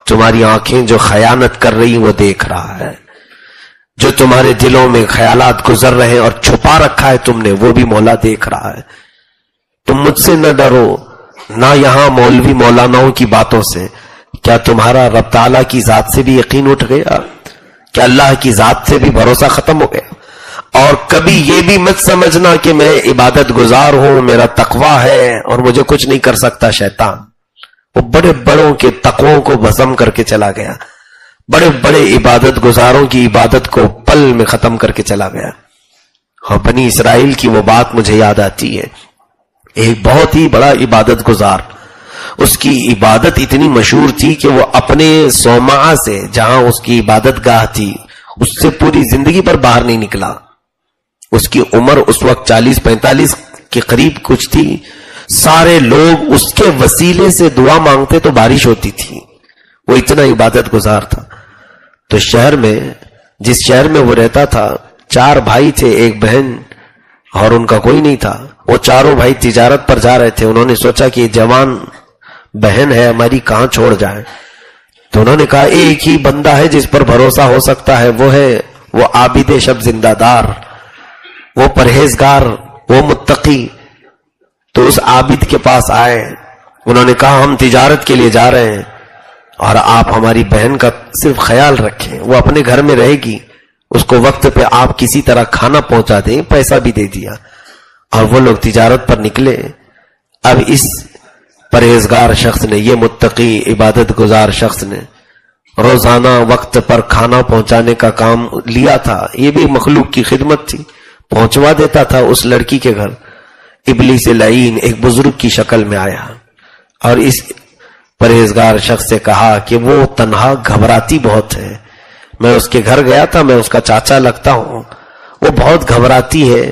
تمہاری آنکھیں جو خیانت کر رہی وہ دیکھ رہا ہے، جو تمہارے دلوں میں خیالات گزر رہے ہیں اور چھپا رکھا ہے تم نے وہ بھی مولا دیکھ رہا ہے۔ تم مجھ سے نہ ڈرو، نہ یہاں مولوی مولاناؤں کی باتوں سے۔ کیا تمہارا رب تعالیٰ کی ذات سے بھی یقین اٹھ گیا؟ کیا اللہ کی ذات سے بھی بھروسہ ختم ہو گیا؟ اور کبھی یہ بھی مت سمجھنا کہ میں عبادت گزار ہوں، میرا تقوی ہے اور مجھے کچھ نہیں کر سکتا شیطان۔ وہ بڑے بڑوں کے تقووں کو بزم کر کے چلا گیا، بڑے بڑے عبادت گزاروں کی عبادت کو پل میں ختم کر کے چلا گیا۔ اور بنی اسرائیل کی وہ بات مجھے یاد آتی ہے، ایک بہت ہی بڑا عبادت گزار، اس کی عبادت اتنی مشہور تھی کہ وہ اپنے صومعہ سے، جہاں اس کی عبادت گاہ تھی، اس سے پوری زندگی پر باہر نہیں نکلا۔ اس کی عمر اس وقت 40-45 کے قریب کچھ تھی۔ سارے لوگ اس کے وسیلے سے دعا مانگتے تو بارش ہوتی تھی، وہ اتنا عبادت گزار تھا۔ تو شہر میں، جس شہر میں وہ رہتا تھا، 4 بھائی تھے، ایک بہن، اور ان کا کوئی نہیں تھا۔ وہ چاروں بھائی تجارت پر جا رہے تھے۔ انہوں نے سوچا کہ یہ جوان بہن ہے ہماری، کہاں چھوڑ جائیں؟ تو انہوں نے کہا ایک ہی بندہ ہے جس پر بھروسہ ہو سکتا ہے، وہ ہے وہ عابد شب زندہ دار، وہ پرہیزگار، وہ متقی۔ تو اس عابد کے پاس آئے، انہوں نے کہا ہم تجارت کے لیے جا رہے ہیں اور آپ ہماری بہن کا صرف خیال رکھیں، وہ اپنے گھر میں رہے گی، اس کو وقت پہ آپ کسی طرح کھانا پہنچا دیں۔ پیسہ بھی دے دیا اور وہ لوگ تجارت پر نکلے۔ اب اس پرہیزگار شخص نے، یہ متقی عبادت گزار شخص نے روزانہ وقت پر کھانا پہنچانے کا کام لیا تھا۔ یہ بھی مخلوق کی خدمت تھی، پہنچوا دیتا تھا اس لڑکی کے گھر۔ ابلیس لعین ایک بزرگ کی شکل میں آیا اور اس پرہیزگار شخص سے کہا کہ وہ تنہا گھبراتی بہت ہے، میں اس کے گھر گیا تھا، میں اس کا چاچا لگتا ہوں، وہ بہت گھبراتی ہے،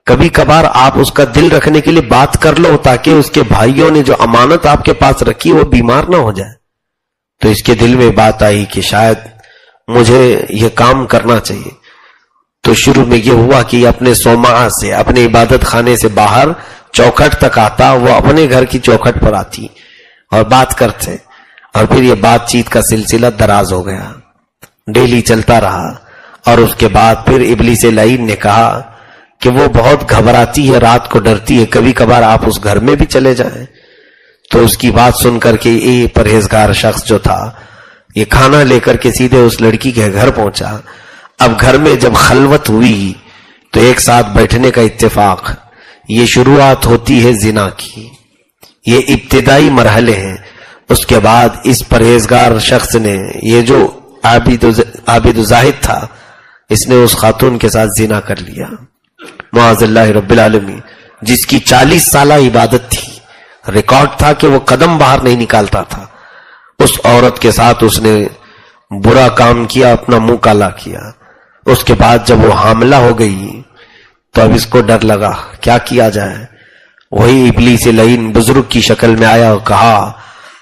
کبھی کبھار آپ اس کا دل رکھنے کے لیے بات کر لو تاکہ اس کے بھائیوں نے جو امانت آپ کے پاس رکھی وہ بیمار نہ ہو جائے۔ تو اس کے دل میں بات آئی کہ شاید مجھے یہ کام کرنا چاہیے۔ تو شروع میں یہ ہوا کہ اپنے صومعہ سے، اپنے عبادت خانے سے باہر چوکھٹ تک آتا، وہ اپنے گھر کی چوکھٹ پر آتی اور بات کرتے، اور پھر یہ بات چیت کا سلسلہ دراز ہو گیا، ڈیلی چلتا رہا۔ اور اس کے بعد پھر ابلیس لعین نے کہا کہ وہ بہت گھبراتی ہے، رات کو ڈرتی ہے، کبھی کبھار آپ اس گھر میں بھی چلے جائیں۔ تو اس کی بات سن کر کے یہ پرہیزگار شخص جو تھا، یہ کھانا لے کر کے سیدھے اس لڑکی کے گھر پہنچا۔ اب گھر میں جب خلوت ہوئی تو ایک ساتھ بیٹھنے کا اتفاق، یہ شروعات ہوتی ہے زنا کی، یہ ابتدائی مرحلے ہیں۔ اس کے بعد اس پرہیزگار شخص نے، یہ جو عابد زاہد تھا، اس نے اس خاتون کے ساتھ زنا کر لیا، معاذ اللہ رب العالمین، جس کی 40 سالہ عبادت تھی، ریکارڈ تھا کہ وہ قدم باہر نہیں نکالتا تھا۔ اس عورت کے ساتھ اس نے برا کام کیا، اپنا منہ کالا کیا۔ اس کے بعد جب وہ حاملہ ہو گئی تو اب اس کو ڈر لگا کیا کیا جائے۔ وہی ابلیس لعین بزرگ کی شکل میں آیا اور کہا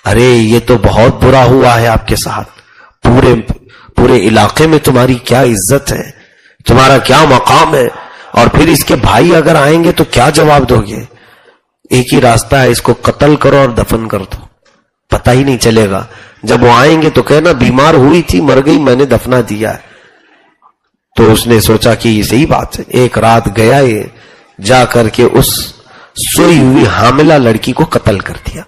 ارے یہ تو بہت برا ہوا ہے آپ کے ساتھ، پورے علاقے میں تمہاری کیا عزت ہے، تمہارا کیا مقام ہے، اور پھر اس کے بھائی اگر آئیں گے تو کیا جواب دو گے؟ ایک ہی راستہ ہے، اس کو قتل کرو اور دفن کر دو، پتہ ہی نہیں چلے گا۔ جب وہ آئیں گے تو کہنا بیمار ہوئی تھی، مر گئی، میں نے دفنا دیا ہے۔ تو اس نے سوچا کہ یہ صحیح بات ہے۔ ایک رات گیا، یہ جا کر کے اس سوئی ہوئی حاملہ لڑکی کو قتل کر دیا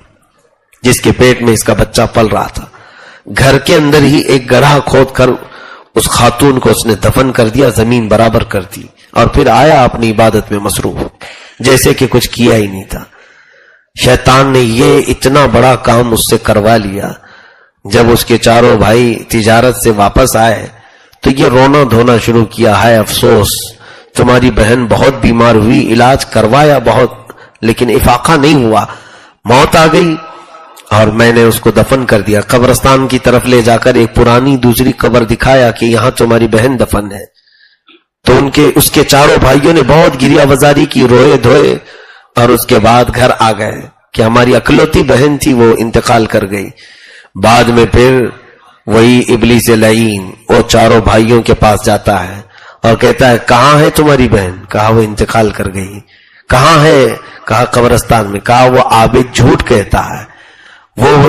جس کے پیٹ میں اس کا بچہ پل رہا تھا۔ گھر کے اندر ہی ایک گڑھا کھود کر اس خاتون کو اس نے دفن کر دیا، زمین برابر کر دی، اور پھر آیا اپنی عبادت میں مصروف، جیسے کہ کچھ کیا ہی نہیں تھا۔ شیطان نے یہ اتنا بڑا کام اس سے کروا لیا۔ جب اس کے چاروں بھائی تجارت سے واپس آئے تو یہ رونا دھونا شروع کیا، ہے افسوس تمہاری بہن بہت بیمار ہوئی، علاج کروایا بہت، لیکن افاقہ نہیں ہوا، موت آ گئی اور میں نے اس کو دفن کر دیا۔ قبرستان کی طرف لے جا کر ایک پرانی دوسری قبر دکھایا کہ یہاں تمہاری بہن دفن ہے۔ تو اس کے چاروں بھائیوں نے بہت گریہ وزاری کی، روئے دھوئے، اور اس کے بعد گھر آ گئے کہ ہماری اکلوتی بہن تھی وہ انتقال کر گئی۔ بعد میں پھر وہی ابلیس لعین وہ چاروں بھائیوں کے پاس جاتا ہے اور کہتا ہے کہاں ہے تمہاری بہن؟ کہا وہ انتقال کر گئی۔ کہاں ہے؟ کہا قبرستان میں۔ کہا وہ عابد جھوٹ کہتا ہے، وہ